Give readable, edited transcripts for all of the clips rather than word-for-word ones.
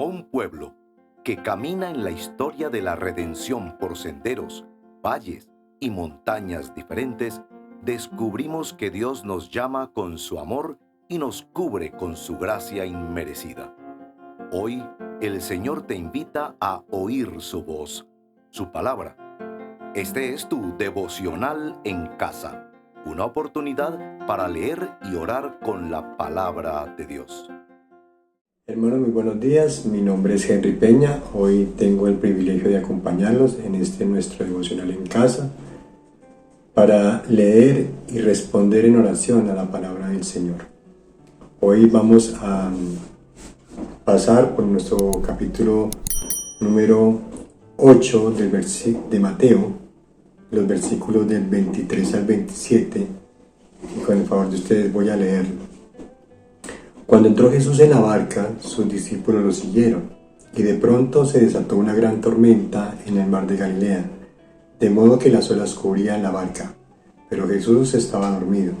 un pueblo que camina en la historia de la redención por senderos, valles y montañas diferentes, descubrimos que Dios nos llama con su amor y nos cubre con su gracia inmerecida. Hoy, el Señor te invita a oír su voz, su palabra. Este es tu devocional en casa, una oportunidad para leer y orar con la palabra de Dios. Hermanos, muy buenos días. Mi nombre es Henry Peña. Hoy tengo el privilegio de acompañarlos en nuestro devocional en casa para leer y responder en oración a la palabra del Señor. Hoy vamos a pasar por nuestro capítulo número 8 de Mateo, los versículos del 23 al 27, y con el favor de ustedes voy a leerlo. Cuando entró Jesús en la barca, sus discípulos lo siguieron, y de pronto se desató una gran tormenta en el mar de Galilea, de modo que las olas cubrían la barca. Pero Jesús estaba dormido.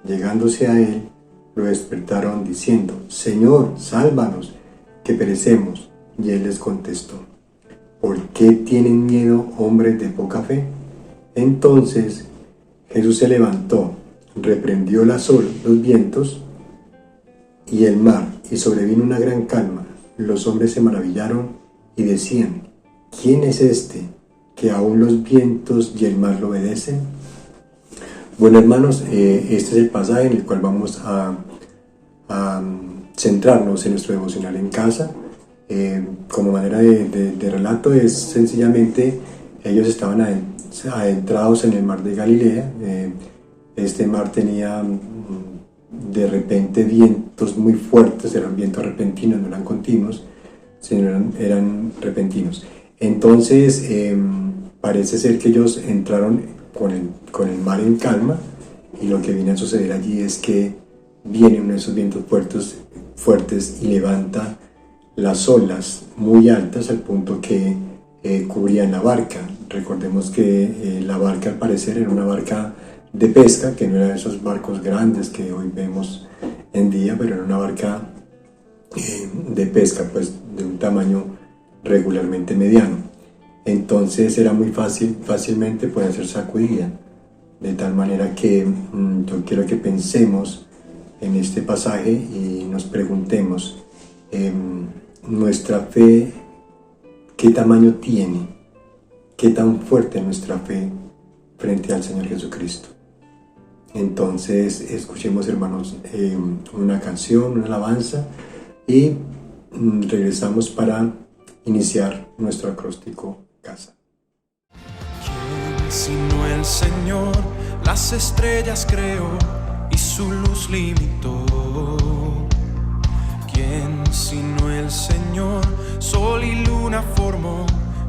Llegándose a él, lo despertaron diciendo: «Señor, sálvanos, que perecemos». Y él les contestó: «¿Por qué tienen miedo, hombres de poca fe?». Entonces Jesús se levantó, reprendió los vientos y el mar, y sobrevino una gran calma. Los hombres se maravillaron y decían: «¿Quién es este, que aún los vientos y el mar lo obedecen?». Bueno, hermanos, este es el pasaje en el cual vamos a centrarnos en nuestro devocional en casa. Como manera de relato es sencillamente, ellos estaban adentrados en el mar de Galilea. Este mar tenía de repente vientos muy fuertes, eran vientos repentinos, no eran continuos, sino eran repentinos. Entonces parece ser que ellos entraron con el mar en calma, y lo que viene a suceder allí es que viene uno de esos vientos fuertes y levanta las olas muy altas al punto que cubrían la barca. Recordemos que la barca al parecer era una barca de pesca, que no era de esos barcos grandes que hoy vemos en día, pero era una barca de pesca, pues de un tamaño regularmente mediano. Entonces era muy fácilmente puede ser sacudida, de tal manera que yo quiero que pensemos en este pasaje y nos preguntemos, nuestra fe, ¿qué tamaño tiene? ¿Qué tan fuerte es nuestra fe frente al Señor Jesucristo? Entonces escuchemos, hermanos, una canción, una alabanza, y regresamos para iniciar nuestro acróstico casa. ¿Quién sino el Señor? Las estrellas creó y su luz limitó. ¿Quién sino el Señor? Sol y luna formó,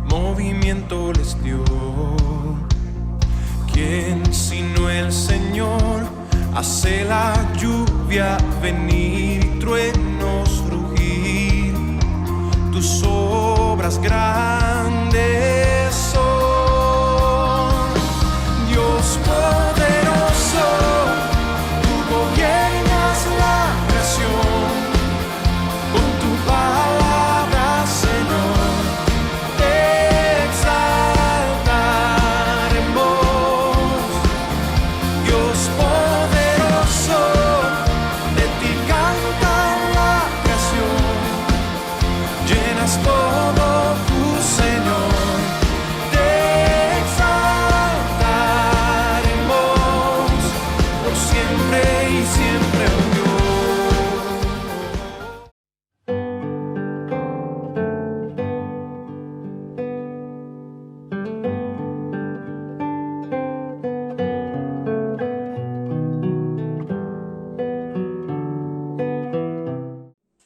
movimiento les dio. ¿Quién sino el Señor? Hace la lluvia venir y truenos rugir. Tus obras grandes son, Dios poderoso, tú gobiernas la creación. Con tu palabra, Señor, te exaltaremos. Dios poderoso, de ti canta la creación. Llenas todo tu Señor, te exaltaremos por siempre y siempre, oh Dios.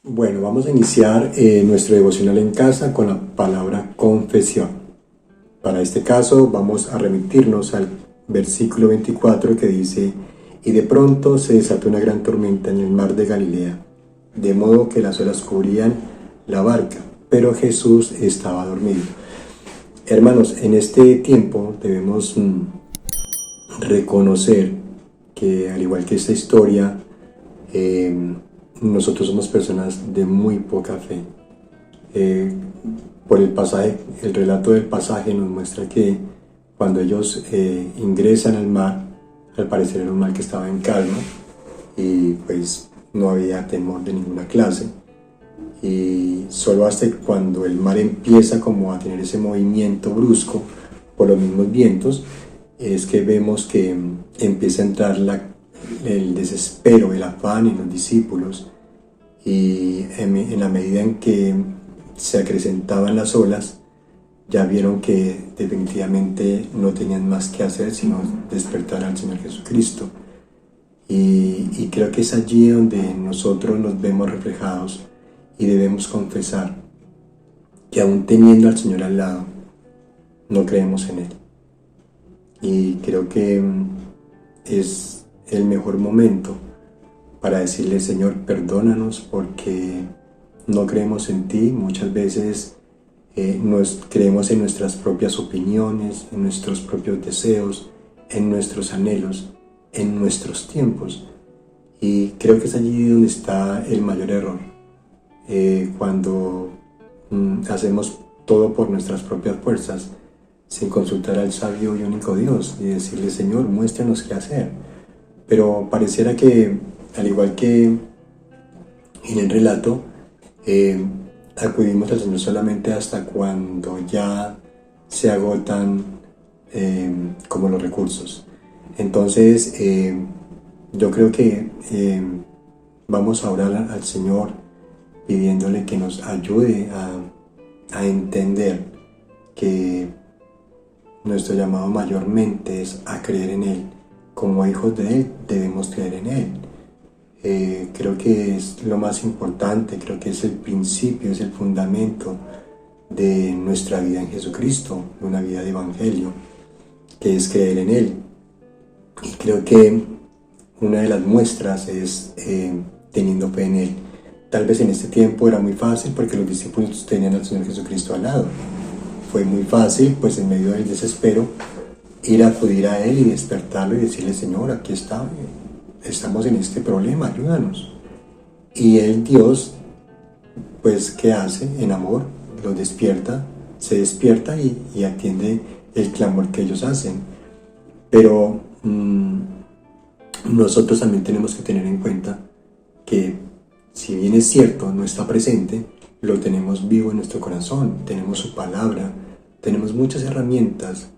Bueno, vamos a iniciar nuestro devocional en casa con la palabra confesión. Para este caso vamos a remitirnos al versículo 24 que dice: «Y de pronto se desató una gran tormenta en el mar de Galilea, de modo que las olas cubrían la barca, pero Jesús estaba dormido». Hermanos, en este tiempo debemos reconocer que, al igual que esta historia, nosotros somos personas de muy poca fe. Por el pasaje, el relato del pasaje nos muestra que cuando ellos ingresan al mar, al parecer era un mar que estaba en calma y pues no había temor de ninguna clase. Y solo hasta cuando el mar empieza como a tener ese movimiento brusco por los mismos vientos, es que vemos que empieza a entrar el desespero, el afán en los discípulos, y en la medida en que se acrecentaban las olas, ya vieron que definitivamente no tenían más que hacer sino despertar al Señor Jesucristo. Y creo que es allí donde nosotros nos vemos reflejados y debemos confesar que aún teniendo al Señor al lado, no creemos en Él. Y creo que es el mejor momento para decirle: Señor, perdónanos porque no creemos en ti. Muchas veces creemos en nuestras propias opiniones, en nuestros propios deseos, en nuestros anhelos, en nuestros tiempos. Y creo que es allí donde está el mayor error. Cuando hacemos todo por nuestras propias fuerzas, sin consultar al sabio y único Dios y decirle: Señor, muéstranos qué hacer. Pero pareciera que, al igual que en el relato, acudimos al Señor solamente hasta cuando ya se agotan como los recursos. Entonces yo creo que vamos a orar al Señor pidiéndole que nos ayude a entender que nuestro llamado mayormente es a creer en Él. Como hijos de Él debemos creer en Él. Creo que es lo más importante, creo que es el principio, es el fundamento de nuestra vida en Jesucristo, de una vida de evangelio, que es creer en Él. Y creo que una de las muestras es teniendo fe en Él. Tal vez en este tiempo era muy fácil porque los discípulos tenían al Señor Jesucristo al lado. Fue muy fácil, pues en medio del desespero, ir a acudir a Él y despertarlo y decirle: Señor, aquí estamos en este problema, ayúdanos. Y Él, Dios, pues ¿qué hace? En amor, los despierta, se despierta y atiende el clamor que ellos hacen. Pero nosotros también tenemos que tener en cuenta que, si bien es cierto, no está presente, lo tenemos vivo en nuestro corazón, tenemos su palabra, tenemos muchas herramientas,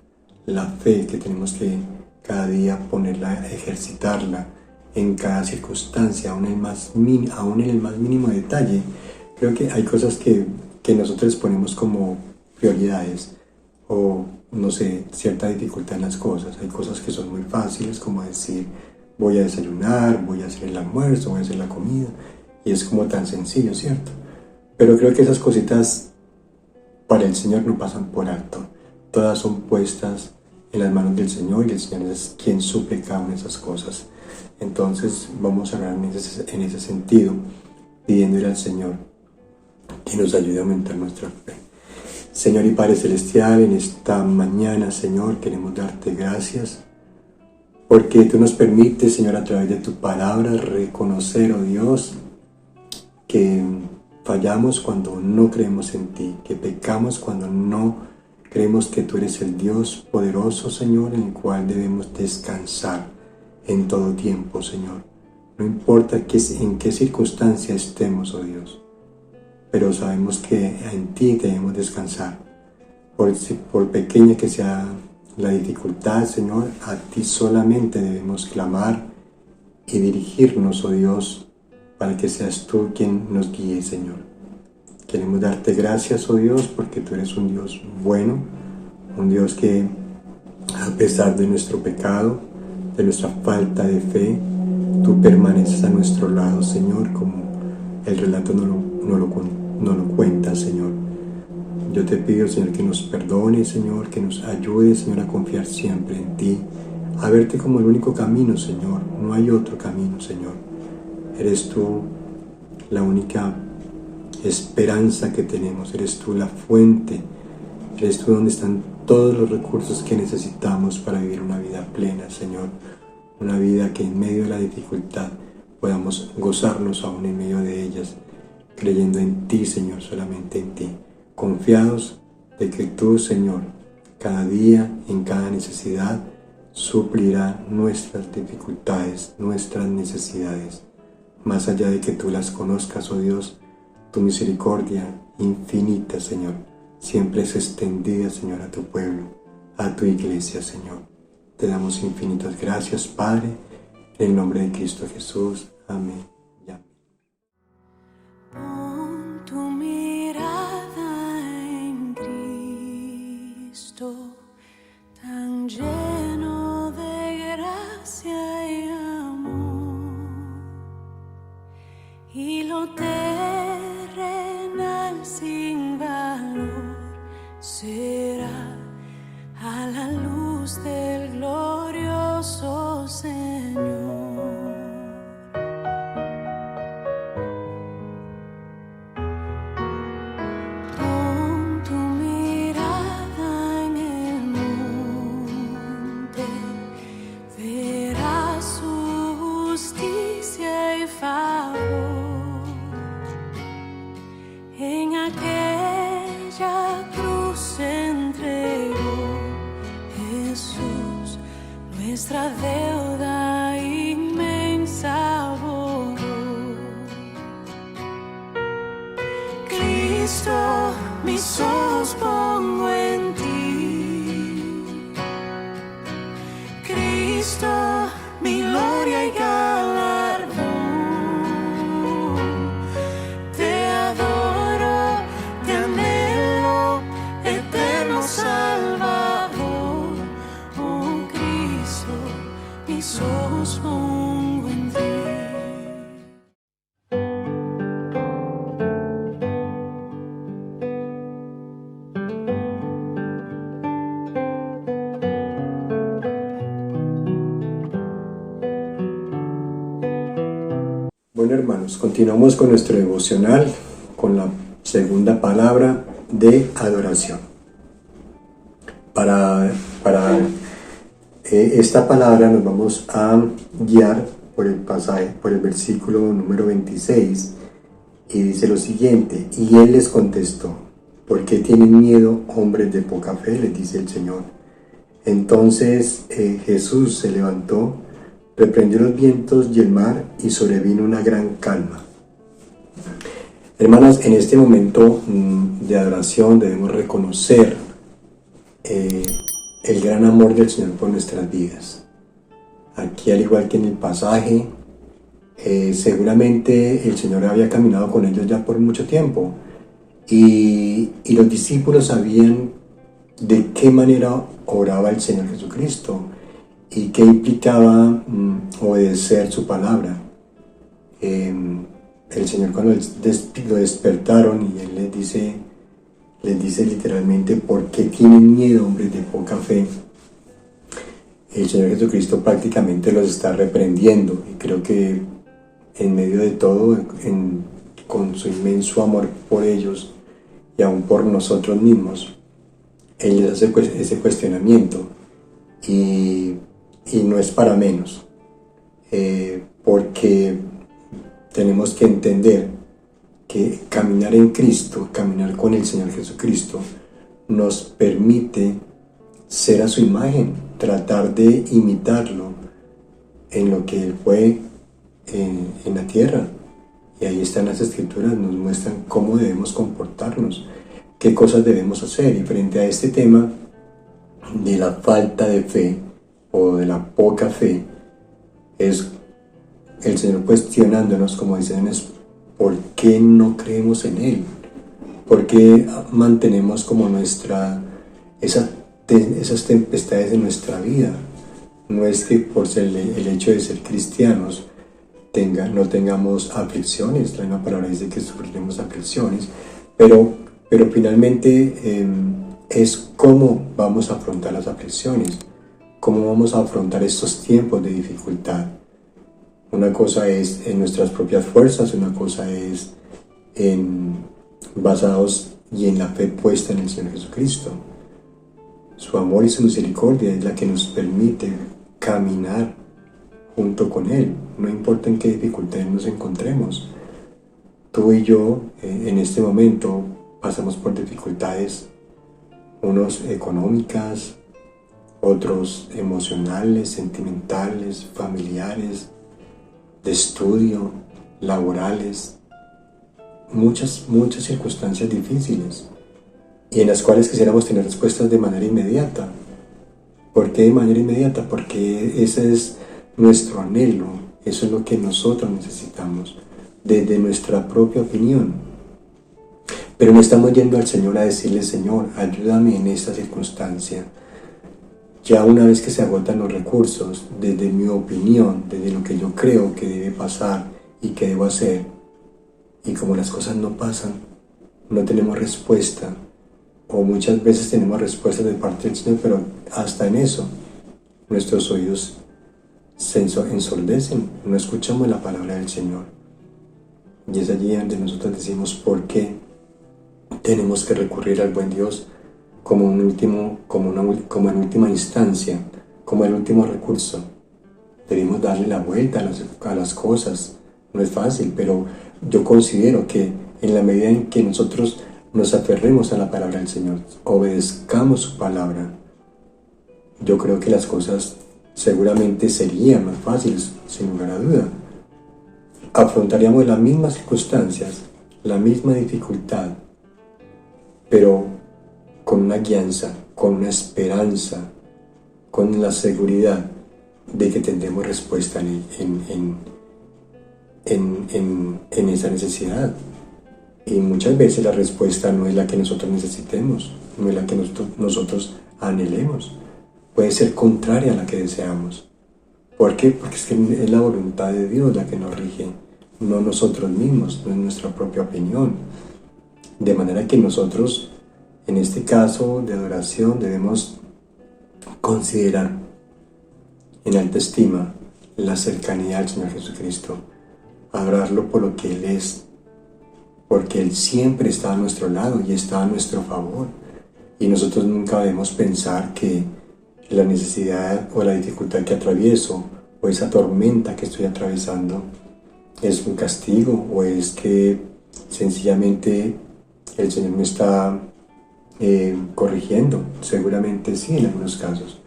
la fe que tenemos que cada día ponerla, ejercitarla en cada circunstancia, aún en el más mínimo detalle. Creo que hay cosas que nosotros ponemos como prioridades, o no sé, cierta dificultad en las cosas. Hay cosas que son muy fáciles, como decir: voy a desayunar, voy a hacer el almuerzo, voy a hacer la comida, y es como tan sencillo, ¿cierto? Pero creo que esas cositas para el Señor no pasan por alto. Todas son puestas en las manos del Señor, y el Señor es quien suple cada una de esas cosas. Entonces vamos a hablar en ese sentido, pidiéndole al Señor que nos ayude a aumentar nuestra fe. Señor y Padre Celestial, en esta mañana, Señor, queremos darte gracias porque tú nos permites, Señor, a través de tu palabra, reconocer, oh Dios, que fallamos cuando no creemos en ti, que pecamos cuando no creemos que tú eres el Dios poderoso, Señor, en el cual debemos descansar en todo tiempo, Señor. No importa en qué circunstancia estemos, oh Dios, pero sabemos que en ti debemos descansar. Por pequeña que sea la dificultad, Señor, a ti solamente debemos clamar y dirigirnos, oh Dios, para que seas tú quien nos guíe, Señor. Queremos darte gracias, oh Dios, porque tú eres un Dios bueno, un Dios que, a pesar de nuestro pecado, de nuestra falta de fe, tú permaneces a nuestro lado, Señor, como el relato no lo cuenta, Señor. Yo te pido, Señor, que nos perdone, Señor, que nos ayude, Señor, a confiar siempre en ti, a verte como el único camino, Señor. No hay otro camino, Señor. Eres tú la única esperanza que tenemos, eres tú la fuente, eres tú donde están todos los recursos que necesitamos para vivir una vida plena, Señor. Una vida que en medio de la dificultad podamos gozarnos aún en medio de ellas. creyendo en ti, Señor, solamente en ti, confiados de que tú, Señor, cada día, en cada necesidad, suplirá nuestras dificultades, nuestras necesidades. Más allá de que tú las conozcas, oh Dios, tu misericordia infinita, Señor, siempre es extendida, Señor, a tu pueblo, a tu iglesia, Señor. Te damos infinitas gracias, Padre, en el nombre de Cristo Jesús. Amén. Pon tu mirada en Cristo, tan lleno de gracia y amor, y lo terrenal sin valor será a la luz del glorioso Señor. Pon tu mirada en el monte, verás su justicia y favor. En aquella cruz se entregó Jesús, nuestra deuda inmensa borró. Cristo, mis ojos pongo en ti. Cristo, mi gloria y galardón. Te adoro, te anhelo, eterno Salvador. Oh Cristo, mis ojos pongo en ti. Bueno, hermanos, continuamos con nuestro devocional con la segunda palabra de adoración. Para esta palabra nos vamos a guiar por el pasaje, por el versículo número 26, y dice lo siguiente: y él les contestó, ¿por qué tienen miedo, hombres de poca fe?, les dice el Señor. Entonces Jesús se levantó, reprendió los vientos y el mar, y sobrevino una gran calma. Hermanos, en este momento de adoración debemos reconocer el gran amor del Señor por nuestras vidas. Aquí, al igual que en el pasaje, seguramente el Señor había caminado con ellos ya por mucho tiempo, y los discípulos sabían de qué manera oraba el Señor Jesucristo y qué implicaba obedecer su palabra. El Señor, cuando lo despertaron, y Él les dice literalmente, ¿por qué tienen miedo, hombres de poca fe? El Señor Jesucristo prácticamente los está reprendiendo, y creo que en medio de todo, con su inmenso amor por ellos y aún por nosotros mismos, Él les hace ese cuestionamiento, y no es para menos, porque tenemos que entender que caminar en Cristo, caminar con el Señor Jesucristo, nos permite ser a su imagen, tratar de imitarlo en lo que Él fue en la tierra. Y ahí están las Escrituras, nos muestran cómo debemos comportarnos, qué cosas debemos hacer. Y frente a este tema de la falta de fe o de la poca fe, es el Señor cuestionándonos, como dicen, es ¿por qué no creemos en Él? ¿Por qué mantenemos como esas tempestades en nuestra vida? No es que por ser el hecho de ser cristianos no tengamos aflicciones. La misma palabra dice que sufriremos aflicciones, pero finalmente es cómo vamos a afrontar las aflicciones, cómo vamos a afrontar estos tiempos de dificultad. Una cosa es en nuestras propias fuerzas, una cosa es basados y en la fe puesta en el Señor Jesucristo. Su amor y su misericordia es la que nos permite caminar junto con Él, no importa en qué dificultades nos encontremos. tú y yo en este momento pasamos por dificultades, unos económicas, otros emocionales, sentimentales, familiares, de estudio, laborales, muchas circunstancias difíciles y en las cuales quisiéramos tener respuestas de manera inmediata. ¿Por qué de manera inmediata? Porque ese es nuestro anhelo, eso es lo que nosotros necesitamos, desde nuestra propia opinión. Pero no estamos yendo al Señor a decirle: Señor, ayúdame en esta circunstancia. Ya una vez que se agotan los recursos, desde mi opinión, desde lo que yo creo que debe pasar y que debo hacer, y como las cosas no pasan, no tenemos respuesta, o muchas veces tenemos respuestas de parte del Señor, pero hasta en eso nuestros oídos se ensordecen, no escuchamos la palabra del Señor. Y es allí donde nosotros decimos: ¿por qué tenemos que recurrir al buen Dios como en última instancia, como el último recurso? Debemos darle la vuelta a las cosas. No es fácil, pero yo considero que en la medida en que nosotros nos aferremos a la palabra del Señor, obedezcamos su palabra, yo creo que las cosas seguramente serían más fáciles, sin lugar a duda. Afrontaríamos las mismas circunstancias, la misma dificultad, pero con una guianza, con una esperanza, con la seguridad de que tendremos respuesta en esa necesidad. Y muchas veces la respuesta no es la que nosotros necesitemos, no es la que nosotros anhelemos. Puede ser contraria a la que deseamos. ¿Por qué? Porque es que es la voluntad de Dios la que nos rige, no nosotros mismos, no es nuestra propia opinión. De manera que nosotros, en este caso de adoración, debemos considerar en alta estima la cercanía al Señor Jesucristo, adorarlo por lo que Él es, porque Él siempre está a nuestro lado y está a nuestro favor. Y nosotros nunca debemos pensar que la necesidad o la dificultad que atravieso o esa tormenta que estoy atravesando es un castigo, o es que sencillamente el Señor me está corrigiendo. Seguramente sí, en algunos casos,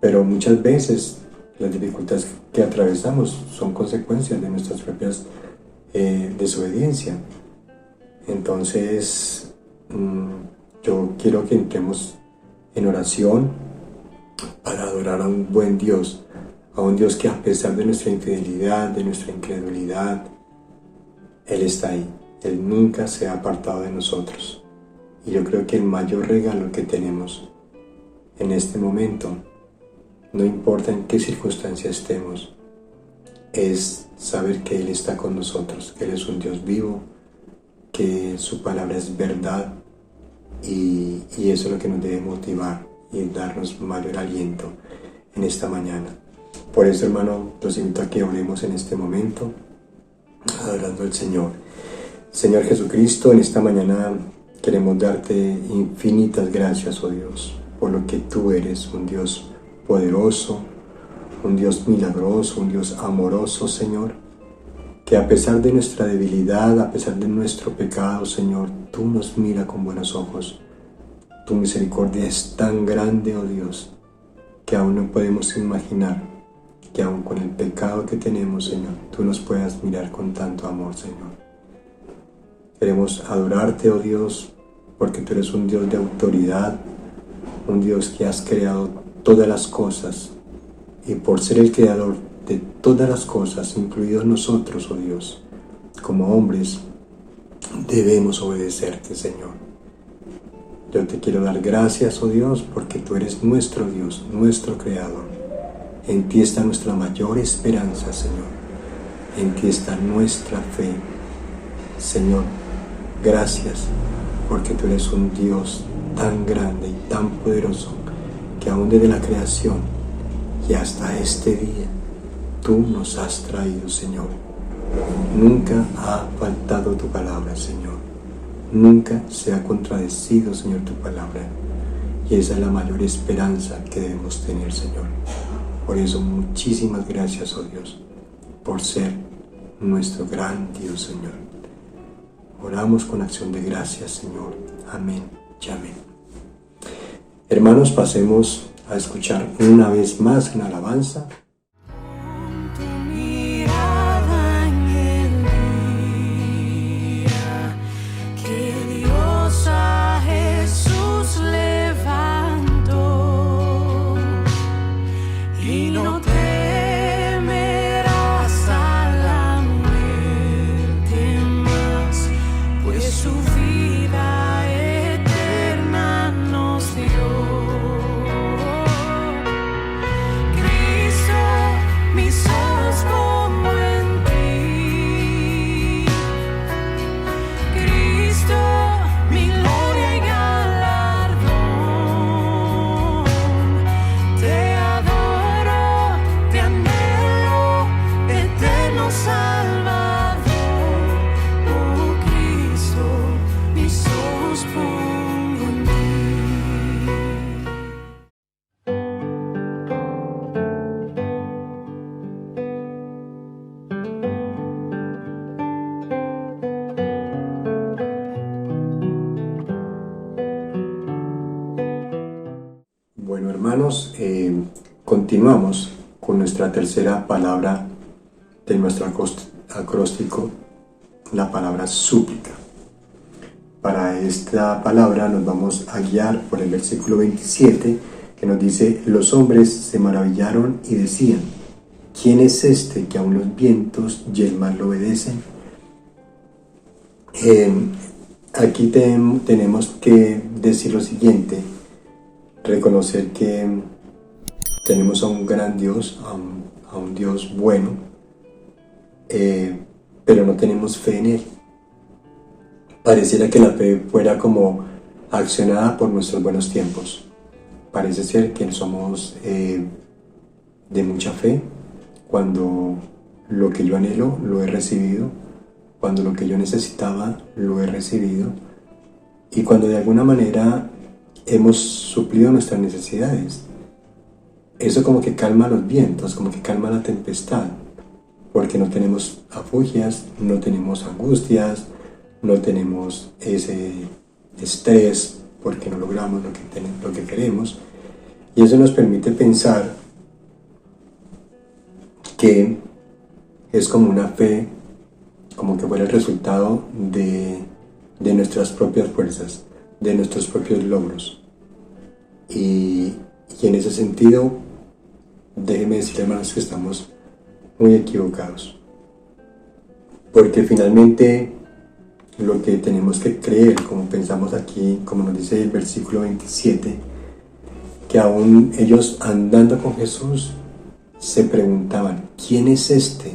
pero muchas veces las dificultades que atravesamos son consecuencias de nuestras propias desobediencia. Entonces yo quiero que entremos en oración para adorar a un buen Dios, a un Dios que, a pesar de nuestra infidelidad, de nuestra incredulidad, Él está ahí. Él nunca se ha apartado de nosotros. Y yo creo que el mayor regalo que tenemos en este momento, no importa en qué circunstancia estemos, es saber que Él está con nosotros, que Él es un Dios vivo, que su palabra es verdad, y eso es lo que nos debe motivar y darnos mayor aliento en esta mañana. Por eso, hermano, los invito a que oremos en este momento, adorando al Señor. Señor Jesucristo, en esta mañana queremos darte infinitas gracias, oh Dios, por lo que tú eres, un Dios poderoso, un Dios milagroso, un Dios amoroso, Señor, que a pesar de nuestra debilidad, a pesar de nuestro pecado, Señor, tú nos miras con buenos ojos. Tu misericordia es tan grande, oh Dios, que aún no podemos imaginar que aún con el pecado que tenemos, Señor, tú nos puedas mirar con tanto amor, Señor. Queremos adorarte, oh Dios, porque tú eres un Dios de autoridad, un Dios que has creado todas las cosas, y por ser el creador de todas las cosas, incluidos nosotros, oh Dios, como hombres, debemos obedecerte, Señor. Yo te quiero dar gracias, oh Dios, porque tú eres nuestro Dios, nuestro creador. En ti está nuestra mayor esperanza, Señor. En ti está nuestra fe. Señor, gracias, porque tú eres un Dios tan grande y tan poderoso, que aún desde la creación y hasta este día, tú nos has traído, Señor. Nunca ha faltado tu palabra, Señor. Nunca se ha contradecido, Señor, tu palabra. Y esa es la mayor esperanza que debemos tener, Señor. Por eso, muchísimas gracias, oh Dios, por ser nuestro gran Dios, Señor. Oramos con acción de gracias, Señor. Amén y amén. Hermanos, pasemos a escuchar una vez más una alabanza. Tu mirada en el día que Dios a Jesús levantó, y no temerás a la muerte más, pues su vida eterna nos dio. Cristo, mis ojos pongo en ti. Cristo, mi gloria y galardón. Te adoro, te anhelo, eterno Salvador. Oh Cristo, mis ojos pongo en ti. Bueno, hermanos, continuamos con nuestra tercera palabra de nuestro acróstico, la palabra súplica. Para esta palabra nos vamos a guiar por el versículo 27, que nos dice: los hombres se maravillaron y decían, ¿quién es este que aun los vientos y el mar lo obedecen? Aquí tenemos que decir lo siguiente: reconocer que tenemos a un gran Dios, a un Dios bueno, pero no tenemos fe en Él. Pareciera que la fe fuera como accionada por nuestros buenos tiempos. Parece ser que somos de mucha fe cuando lo que yo anhelo lo he recibido, cuando lo que yo necesitaba lo he recibido, y cuando de alguna manera hemos suplido nuestras necesidades. Eso como que calma los vientos, como que calma la tempestad, porque no tenemos afugias, no tenemos angustias, no tenemos ese estrés porque no logramos lo que queremos, y eso nos permite pensar que es como una fe, como que fuera el resultado de nuestras propias fuerzas, de nuestros propios logros. Y en ese sentido, déjenme decir, hermanos, que estamos muy equivocados, porque finalmente lo que tenemos que creer, como pensamos aquí, como nos dice el versículo 27, que aún ellos andando con Jesús se preguntaban, ¿quién es este?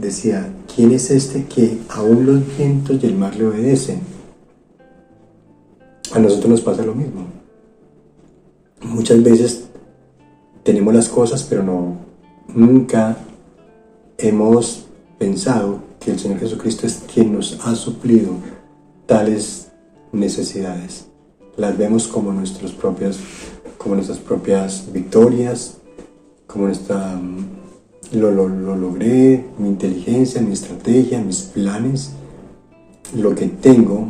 Decía, ¿quién es este que aún los vientos y el mar le obedecen? A nosotros nos pasa lo mismo. Muchas veces tenemos las cosas, pero nunca hemos pensado que el Señor Jesucristo es quien nos ha suplido tales necesidades. Las vemos como nuestras propias victorias, como lo logré, mi inteligencia, mi estrategia, mis planes. Lo que tengo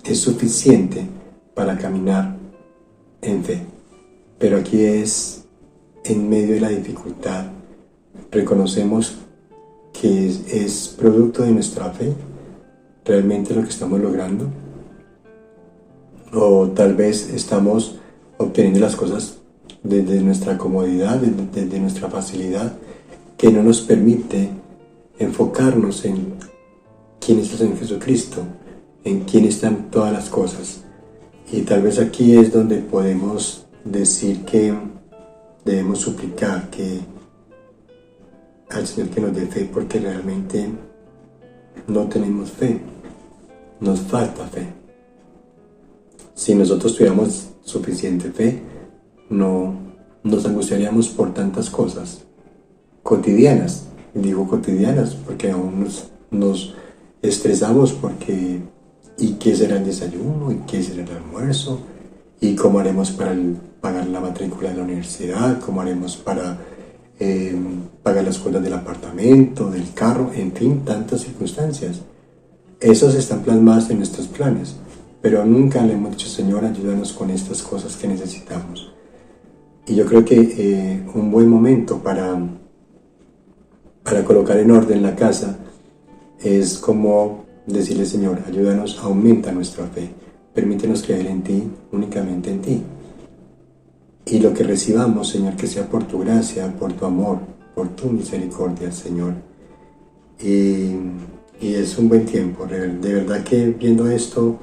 es suficiente para caminar en fe. Pero aquí es en medio de la dificultad. Reconocemos que es producto de nuestra fe realmente lo que estamos logrando, o tal vez estamos obteniendo las cosas desde nuestra comodidad, desde nuestra facilidad, que no nos permite enfocarnos en quién es el Señor Jesucristo, en quién están todas las cosas. Y tal vez aquí es donde podemos decir que debemos suplicar al Señor que nos dé fe, porque realmente no tenemos fe, nos falta fe. Si nosotros tuviéramos suficiente fe, no nos angustiaríamos por tantas cosas cotidianas. Digo cotidianas porque aún nos estresamos porque ¿y qué será el desayuno? ¿Y qué será el almuerzo? ¿Y cómo haremos para pagar la matrícula de la universidad? ¿Cómo haremos para pagar las cuotas del apartamento, del carro? En fin, tantas circunstancias. Esos están plasmados en nuestros planes, pero nunca le hemos dicho, Señor, ayúdanos con estas cosas que necesitamos. Y yo creo que un buen momento para colocar en orden la casa es como decirle, Señor, ayúdanos, aumenta nuestra fe, permítenos creer en ti, únicamente en ti. Y lo que recibamos, Señor, que sea por tu gracia, por tu amor, por tu misericordia, Señor. Y es un buen tiempo, de verdad que viendo esto,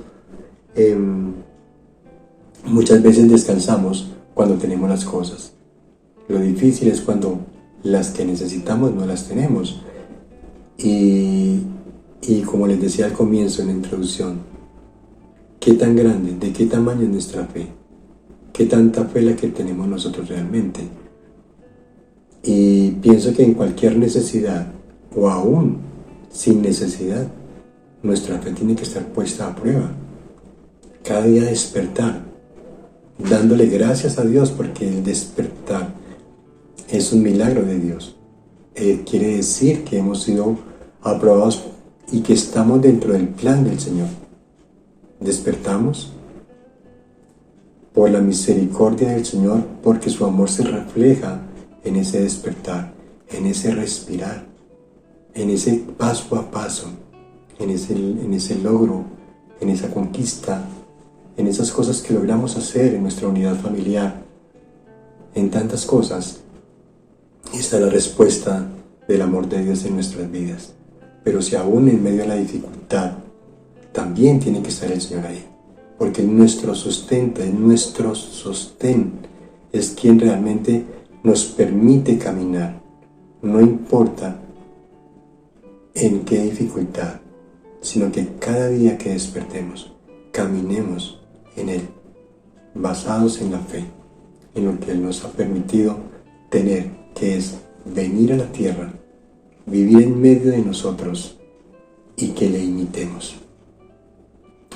muchas veces descansamos cuando tenemos las cosas. Lo difícil es cuando las que necesitamos no las tenemos. Y como les decía al comienzo en la introducción, ¿qué tan grande, de qué tamaño es nuestra fe? ¿Qué tanta fe la que tenemos nosotros realmente? Y pienso que en cualquier necesidad, o aún sin necesidad, nuestra fe tiene que estar puesta a prueba. Cada día despertar, dándole gracias a Dios, porque el despertar es un milagro de Dios. Quiere decir que hemos sido aprobados y que estamos dentro del plan del Señor. Despertamos por la misericordia del Señor, porque su amor se refleja en ese despertar, en ese respirar, en ese paso a paso, en ese logro, en esa conquista, en esas cosas que logramos hacer en nuestra unidad familiar. En tantas cosas está la respuesta del amor de Dios en nuestras vidas. Pero si aún en medio de la dificultad, también tiene que estar el Señor ahí, porque nuestro sustento, nuestro sostén, es quien realmente nos permite caminar. No importa en qué dificultad, sino que cada día que despertemos, caminemos en Él, basados en la fe, en lo que Él nos ha permitido tener, que es venir a la tierra, vivir en medio de nosotros y que le imitemos.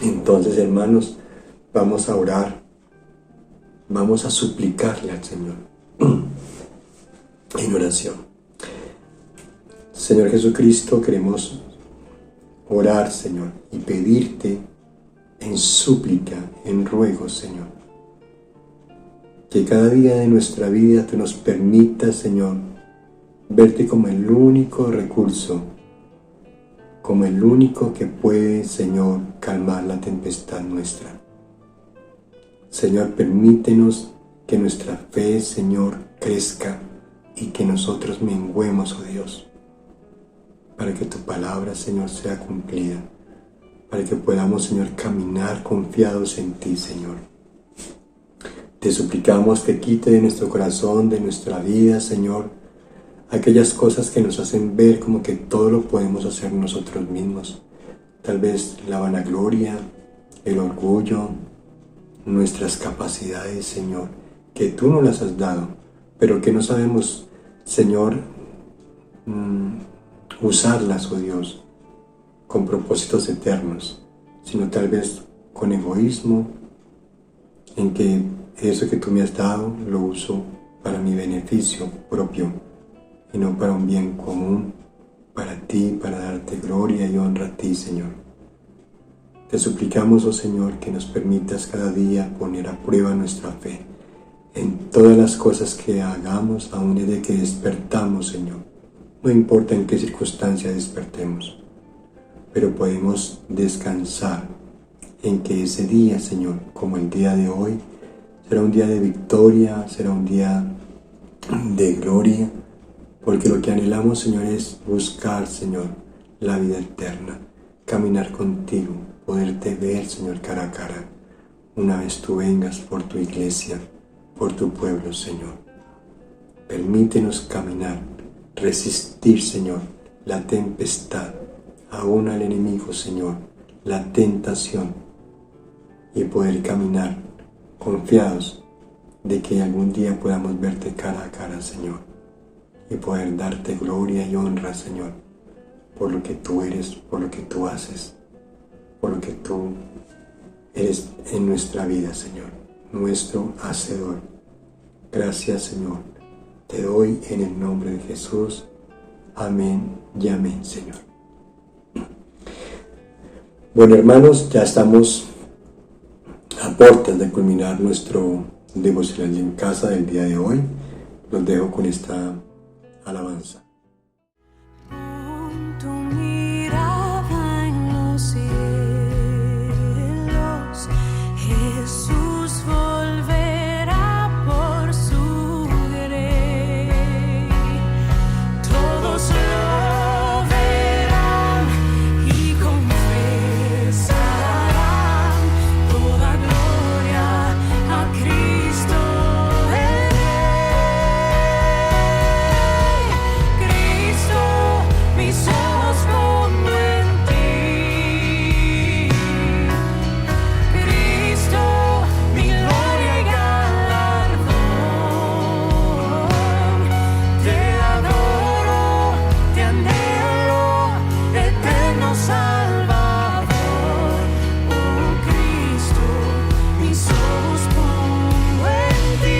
Entonces, hermanos, vamos a orar, vamos a suplicarle al Señor en oración. Señor Jesucristo, queremos orar, Señor, y pedirte en súplica, en ruego, Señor, que cada día de nuestra vida tú nos permitas, Señor, verte como el único recurso, como el único que puede, Señor, calmar la tempestad nuestra. Señor, permítenos que nuestra fe, Señor, crezca y que nosotros menguemos, oh Dios, para que tu palabra, Señor, sea cumplida, para que podamos, Señor, caminar confiados en ti, Señor. Te suplicamos que quite de nuestro corazón, de nuestra vida, Señor, aquellas cosas que nos hacen ver como que todo lo podemos hacer nosotros mismos. Tal vez la vanagloria, el orgullo, nuestras capacidades, Señor, que tú nos las has dado, pero que no sabemos, Señor, usarlas, oh Dios, con propósitos eternos, sino tal vez con egoísmo, en que eso que tú me has dado lo uso para mi beneficio propio y no para un bien común, para ti, para darte gloria y honra a ti, Señor. Te suplicamos, oh Señor, que nos permitas cada día poner a prueba nuestra fe en todas las cosas que hagamos, aún desde que despertamos, Señor. No importa en qué circunstancia despertemos, pero podemos descansar en que ese día, Señor, como el día de hoy, será un día de victoria, será un día de gloria, porque lo que anhelamos, Señor, es buscar, Señor, la vida eterna, caminar contigo, poderte ver, Señor, cara a cara, una vez tú vengas por tu iglesia, por tu pueblo, Señor. Permítenos caminar, resistir, Señor, la tempestad, aún al enemigo, Señor, la tentación, y poder caminar confiados de que algún día podamos verte cara a cara, Señor, y poder darte gloria y honra, Señor, por lo que tú eres, por lo que tú haces, por lo que tú eres en nuestra vida, Señor, nuestro Hacedor. Gracias, Señor, te doy en el nombre de Jesús. Amén y amén, Señor. Bueno, hermanos, ya estamos a puertas de culminar nuestro devocional en casa del día de hoy. Los dejo con esta alabanza. Pon tu mirada en los cielos, Jesús volverá por su grey. Todos lo verán y confesarán toda gloria a Cristo el Rey. Cristo, mis ojos pongo en ti. Cristo, mi gloria y galardón. Te adoro, te anhelo, eterno Salvador. Oh Cristo, mis ojos pongo en ti.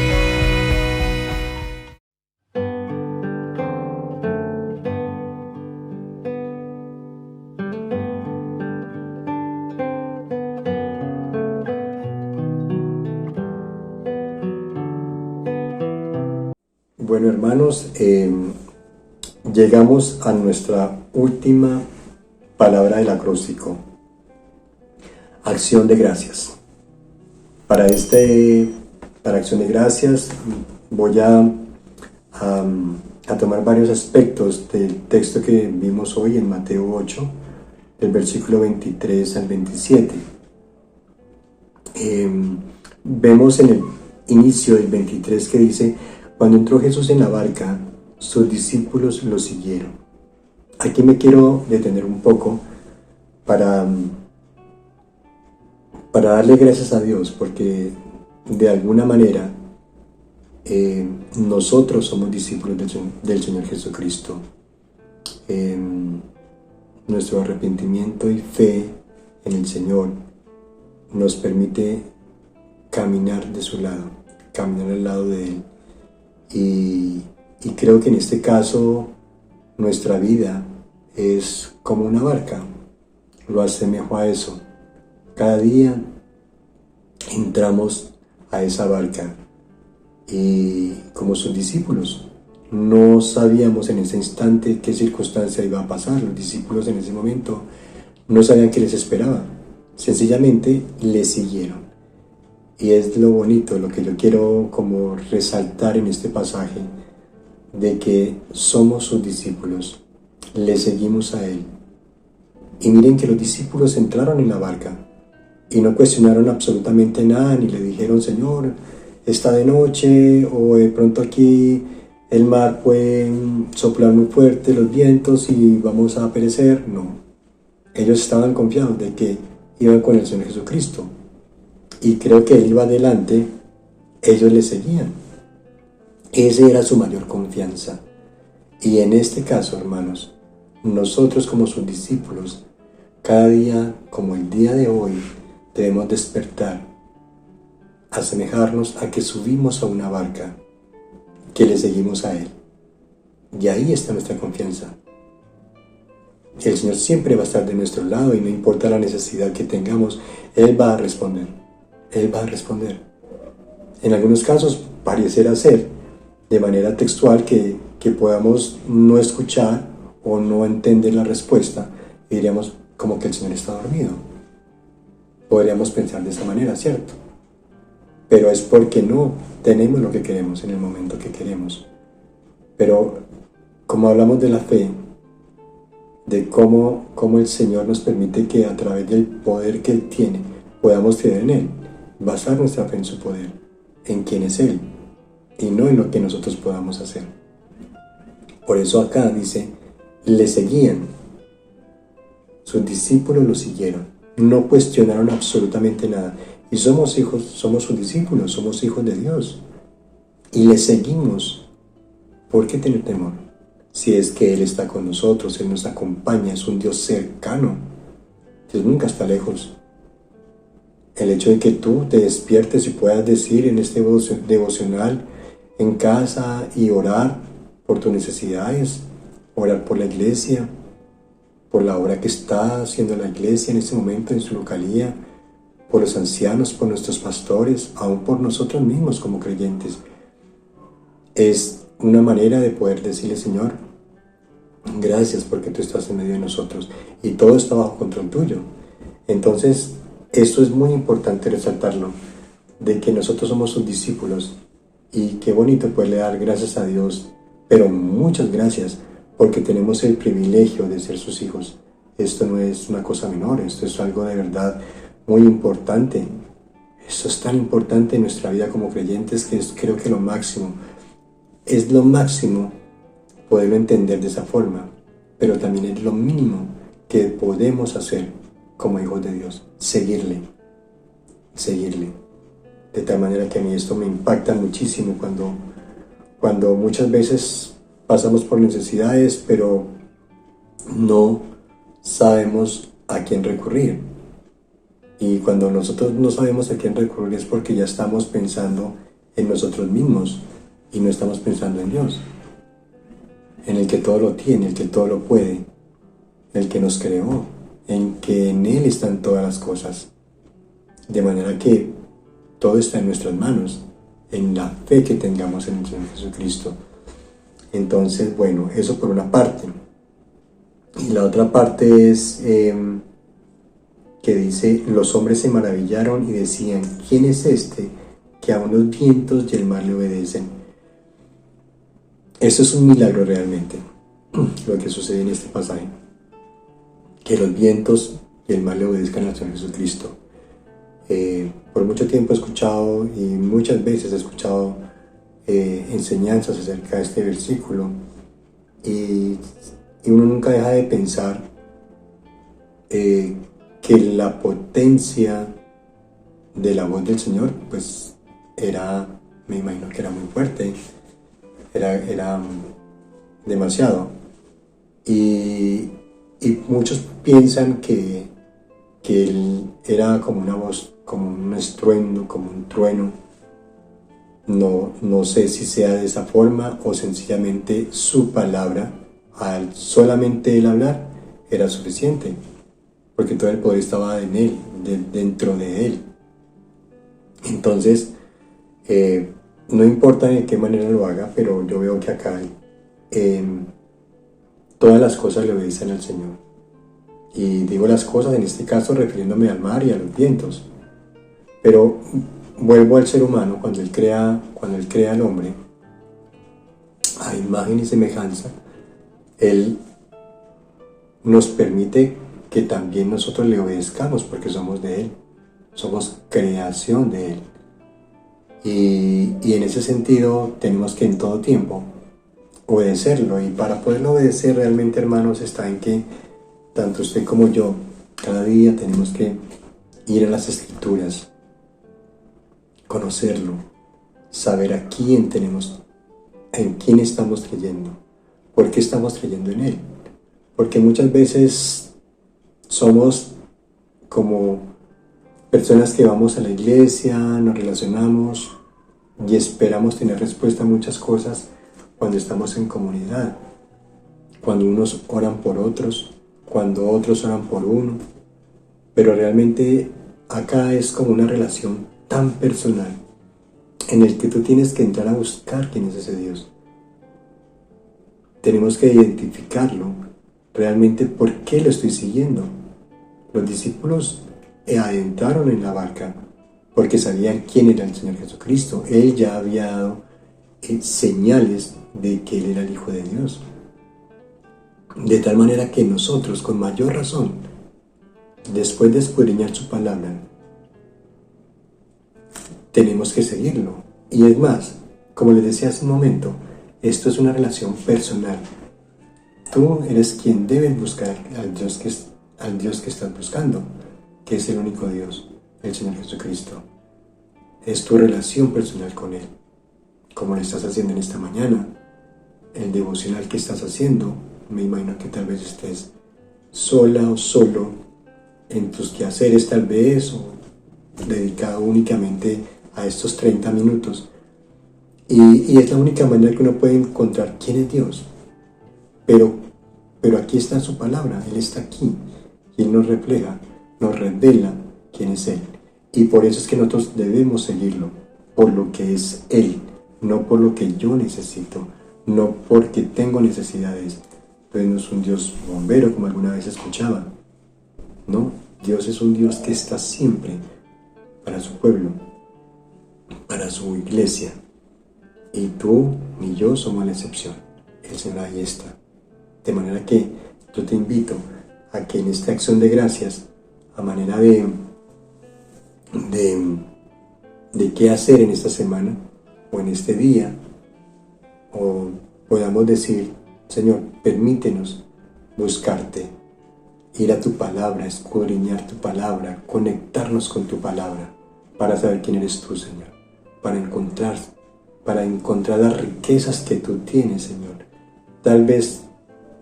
Bueno, hermanos, llegamos a nuestra última palabra del acróstico. Acción de gracias. Para acción de gracias voy a tomar varios aspectos del texto que vimos hoy en Mateo 8, del versículo 23 al 27. Vemos en el inicio del 23 que dice: cuando entró Jesús en la barca, sus discípulos lo siguieron. Aquí me quiero detener un poco para darle gracias a Dios, porque de alguna manera nosotros somos discípulos del Señor Jesucristo. Nuestro arrepentimiento y fe en el Señor nos permite caminar de su lado, caminar al lado de Él. Y creo que en este caso nuestra vida es como una barca. Lo asemejo a eso. Cada día entramos a esa barca y como sus discípulos no sabíamos en ese instante qué circunstancia iba a pasar. Los discípulos en ese momento no sabían qué les esperaba. Sencillamente le siguieron. Y es lo bonito, lo que yo quiero como resaltar en este pasaje, de que somos sus discípulos, le seguimos a Él. Y miren que los discípulos entraron en la barca y no cuestionaron absolutamente nada, ni le dijeron: Señor, está de noche, o de pronto aquí el mar puede soplar muy fuerte, los vientos, y vamos a perecer. No, ellos estaban confiados de que iban con el Señor Jesucristo. Y creo que Él iba adelante, ellos le seguían. Esa era su mayor confianza. Y en este caso, hermanos, nosotros como sus discípulos, cada día, como el día de hoy, debemos despertar, asemejarnos a que subimos a una barca, que le seguimos a Él. Y ahí está nuestra confianza. El Señor siempre va a estar de nuestro lado y no importa la necesidad que tengamos, Él va a responder. Él va a responder. En algunos casos pareciera ser de manera textual que podamos no escuchar o no entender la respuesta y diríamos como que el Señor está dormido. Podríamos pensar de esa manera, ¿cierto? Pero es porque no tenemos lo que queremos en el momento que queremos. Pero como hablamos de la fe, de cómo el Señor nos permite que a través del poder que Él tiene podamos creer en Él, basar nuestra fe en su poder, en quién es Él, y no en lo que nosotros podamos hacer. Por eso acá dice, le seguían, sus discípulos lo siguieron, no cuestionaron absolutamente nada, y somos hijos, somos sus discípulos, somos hijos de Dios, y le seguimos. ¿Por qué tener temor? Si es que Él está con nosotros, Él nos acompaña, es un Dios cercano, Dios nunca está lejos. El hecho de que tú te despiertes y puedas decir en este devocional en casa y orar por tus necesidades, orar por la iglesia, por la obra que está haciendo la iglesia en este momento en su localía, por los ancianos, por nuestros pastores, aún por nosotros mismos como creyentes. Es una manera de poder decirle: Señor, gracias porque tú estás en medio de nosotros y todo está bajo control tuyo. Entonces, esto es muy importante resaltarlo, de que nosotros somos sus discípulos, y qué bonito poderle dar gracias a Dios, pero muchas gracias, porque tenemos el privilegio de ser sus hijos. Esto no es una cosa menor, esto es algo de verdad muy importante. Esto es tan importante en nuestra vida como creyentes que creo que es lo máximo poderlo entender de esa forma, pero también es lo mínimo que podemos hacer como hijos de Dios: seguirle. De tal manera que a mí esto me impacta muchísimo cuando muchas veces pasamos por necesidades, pero no sabemos a quién recurrir. Y cuando nosotros no sabemos a quién recurrir es porque ya estamos pensando en nosotros mismos y no estamos pensando en Dios, en el que todo lo tiene, el que todo lo puede, el que nos creó, en que en Él están todas las cosas. De manera que todo está en nuestras manos, en la fe que tengamos en el Señor Jesucristo. Entonces, bueno, eso por una parte. Y la otra parte es que dice: los hombres se maravillaron y decían: ¿quién es este que aun los vientos y el mar le obedecen? Eso es un milagro realmente, lo que sucede en este pasaje, que los vientos y el mar le obedezcan al Señor Jesucristo. Por mucho tiempo he escuchado, y muchas veces he escuchado enseñanzas acerca de este versículo, y uno nunca deja de pensar que la potencia de la voz del Señor pues me imagino que era muy fuerte, era demasiado, y muchos piensan que él era como una voz, como un estruendo, como un trueno. No sé si sea de esa forma o sencillamente su palabra, al solamente él hablar, era suficiente, porque todo el poder estaba en él, dentro de él. Entonces, no importa de qué manera lo haga, pero yo veo que acá todas las cosas le obedecen al Señor. Y digo las cosas en este caso refiriéndome al mar y a los vientos. Pero vuelvo al ser humano, cuando él crea al hombre a imagen y semejanza, él nos permite que también nosotros le obedezcamos, porque somos de él, somos creación de él. Y en ese sentido tenemos que en todo tiempo obedecerlo, y para poderlo obedecer realmente, hermanos, está en que tanto usted como yo cada día tenemos que ir a las Escrituras, conocerlo, saber a quién tenemos, en quién estamos creyendo, por qué estamos creyendo en él. Porque muchas veces somos como personas que vamos a la iglesia, nos relacionamos y esperamos tener respuesta a muchas cosas cuando estamos en comunidad, cuando unos oran por otros, cuando otros oran por uno, pero realmente acá es como una relación tan personal en el que tú tienes que entrar a buscar quién es ese Dios. Tenemos que identificarlo realmente, por qué lo estoy siguiendo. Los discípulos adentraron en la barca porque sabían quién era el Señor Jesucristo. Él ya había dado señales de que Él era el Hijo de Dios. De tal manera que nosotros, con mayor razón, después de escudriñar su palabra, tenemos que seguirlo. Y es más, como les decía hace un momento, esto es una relación personal. Tú eres quien debe buscar al Dios que estás buscando, que es el único Dios, el Señor Jesucristo. Es tu relación personal con Él, como lo estás haciendo en esta mañana, el devocional que estás haciendo. Me imagino que tal vez estés sola o solo en tus quehaceres, tal vez, o dedicado únicamente a estos 30 minutos. Y es la única manera que uno puede encontrar quién es Dios. Pero pero aquí está su palabra, Él está aquí, y Él nos refleja, nos revela quién es Él. Y por eso es que nosotros debemos seguirlo, por lo que es Él, no por lo que yo necesito, no porque tengo necesidades. Entonces no es un Dios bombero, como alguna vez escuchaba. No, Dios es un Dios que está siempre para su pueblo, para su iglesia. Y tú ni yo somos la excepción. El Señor ahí está. De manera que yo te invito a que en esta acción de gracias, a manera de qué hacer en esta semana o en este día, o podamos decir: Señor, permítenos buscarte, ir a tu palabra, escudriñar tu palabra, conectarnos con tu palabra para saber quién eres tú, Señor, para encontrar las riquezas que tú tienes, Señor. Tal vez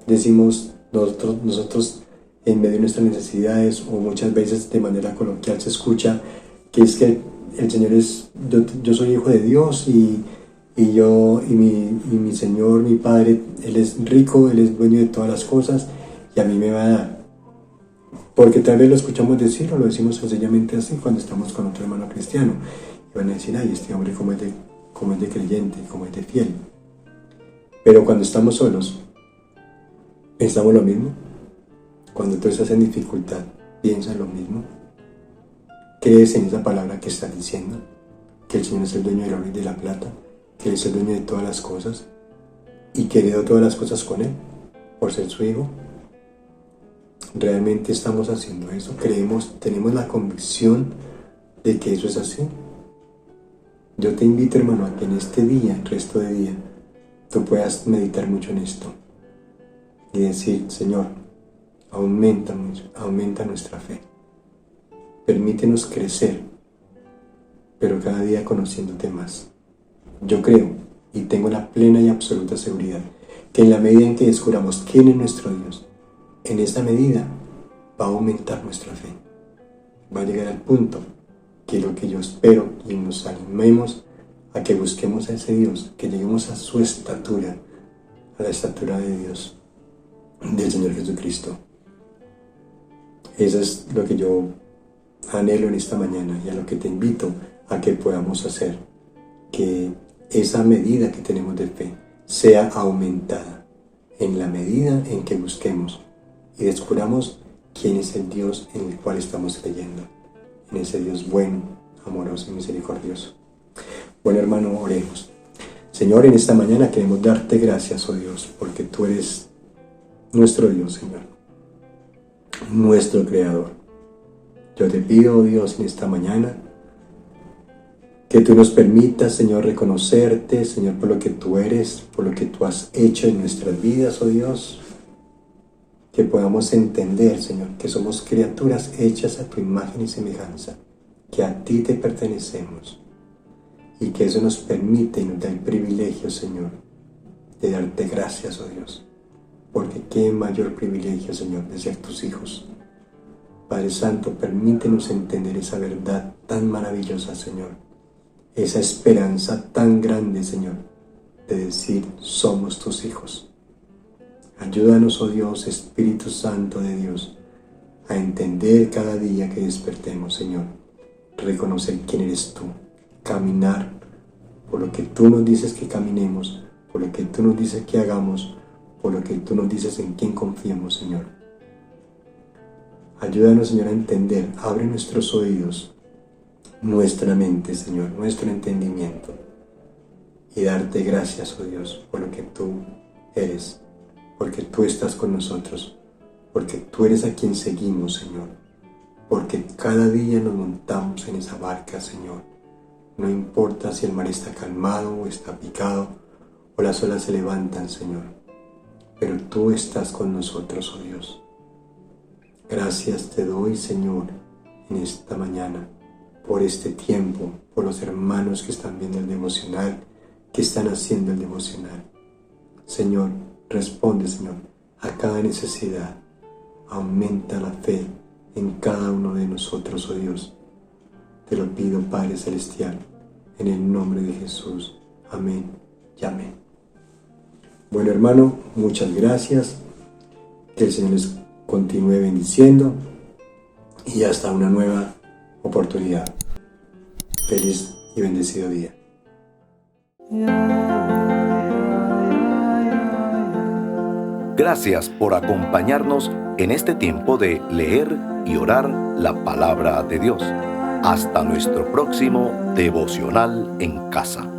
decimos nosotros en medio de nuestras necesidades, o muchas veces de manera coloquial se escucha que es que el Señor es, yo soy hijo de Dios y mi Señor, mi Padre, Él es rico, Él es dueño de todas las cosas y a mí me va a dar. Porque tal vez lo escuchamos decir o lo decimos sencillamente así cuando estamos con otro hermano cristiano. Y van a decir: ay, este hombre como es de creyente, como es de fiel. Pero cuando estamos solos, ¿pensamos lo mismo? Cuando tú estás en dificultad, ¿piensas lo mismo? ¿Crees en esa palabra que estás diciendo? Que el Señor es el dueño del oro y de la plata, que Él es el dueño de todas las cosas y que heredó todas las cosas con Él por ser su hijo. ¿Realmente estamos haciendo eso? ¿Tenemos la convicción de que eso es así? Yo te invito, hermano, a que en este día, el resto de día, tú puedas meditar mucho en esto y decir: Señor, aumenta nuestra fe. Permítenos crecer, pero cada día conociéndote más. Yo creo y tengo la plena y absoluta seguridad que en la medida en que descubramos quién es nuestro Dios, en esa medida va a aumentar nuestra fe. Va a llegar al punto que lo que yo espero, y nos animemos a que busquemos a ese Dios, que lleguemos a su estatura, a la estatura de Dios, del Señor Jesucristo. Eso es lo que yo anhelo en esta mañana y a lo que te invito a que podamos hacer, que esa medida que tenemos de fe sea aumentada en la medida en que busquemos y descubramos quién es el Dios en el cual estamos creyendo, en ese Dios bueno, amoroso y misericordioso. Bueno, hermano, oremos. Señor, en esta mañana queremos darte gracias, oh Dios, porque tú eres nuestro Dios, Señor, nuestro Creador. Yo te pido, oh Dios, en esta mañana que tú nos permitas, Señor, reconocerte, Señor, por lo que tú eres, por lo que tú has hecho en nuestras vidas, oh Dios. Que podamos entender, Señor, que somos criaturas hechas a tu imagen y semejanza, que a ti te pertenecemos y que eso nos permite y nos da el privilegio, Señor, de darte gracias, oh Dios, porque qué mayor privilegio, Señor, de ser tus hijos. Padre Santo, permítenos entender esa verdad tan maravillosa, Señor, esa esperanza tan grande, Señor, de decir: somos tus hijos. Ayúdanos, oh Dios, Espíritu Santo de Dios, a entender cada día que despertemos, Señor, reconocer quién eres tú, caminar por lo que tú nos dices que caminemos, por lo que tú nos dices que hagamos, por lo que tú nos dices en quién confiemos, Señor. Ayúdanos, Señor, a entender, abre nuestros oídos, nuestra mente, Señor, nuestro entendimiento, y darte gracias, oh Dios, por lo que tú eres, porque tú estás con nosotros, porque tú eres a quien seguimos, Señor, porque cada día nos montamos en esa barca, Señor. No importa si el mar está calmado o está picado o las olas se levantan, Señor, pero tú estás con nosotros, oh Dios. Gracias te doy, Señor, en esta mañana, por este tiempo, por los hermanos que están viendo el devocional, que están haciendo el devocional. Señor, responde, Señor, a cada necesidad. Aumenta la fe en cada uno de nosotros, oh Dios. Te lo pido, Padre Celestial, en el nombre de Jesús. Amén y amén. Bueno, hermano, muchas gracias. Que el Señor les continúe bendiciendo y hasta una nueva oportunidad. Feliz y bendecido día. Gracias por acompañarnos en este tiempo de leer y orar la palabra de Dios. Hasta nuestro próximo devocional en casa.